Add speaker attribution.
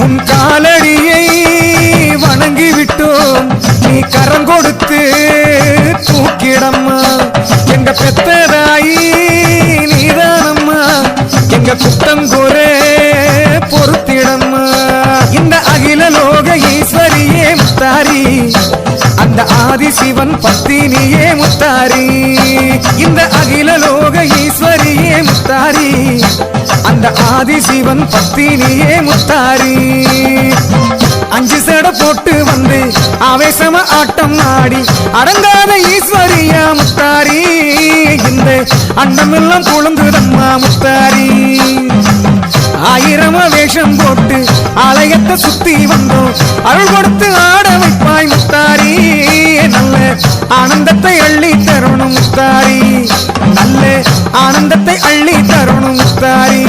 Speaker 1: உன் காலடியை வணங்கிவிட்டோம் நீ கரம் கொடுத்து தூக்கிடம்மா எங்க பெத்ததாயி நீதானம்மா எங்க குத்தம் குறை பொறுத்திடம்மா இந்த அகில லோக ஈஸ்வரியே முத்தாரி அந்த ஆதி சிவன் பத்தினியே முத்தாரி இந்த அகில லோக ஈஸ்வரியே முத்தாரி அந்த ஆதி சிவன் பத்தினியே முத்தாரி அஞ்சு சேட போட்டு வந்து ஆவேசம ஆட்டம் ஆடி அடங்காத ஈஸ்வரியா முத்தாரி இந்த அண்டமெல்லாம் குழந்துதம்மா முத்தாரி ஆயிரமா வேஷம் போட்டு ஆலயத்தை சுத்தி வந்தோம் அருள் கொடுத்து ஆட வைப்பாய் முத்தாரி நல்ல ஆனந்தத்தை அள்ளி தரணும் முத்தாரி நல்ல ஆனந்தத்தை அள்ளி தரணும் முத்தாரி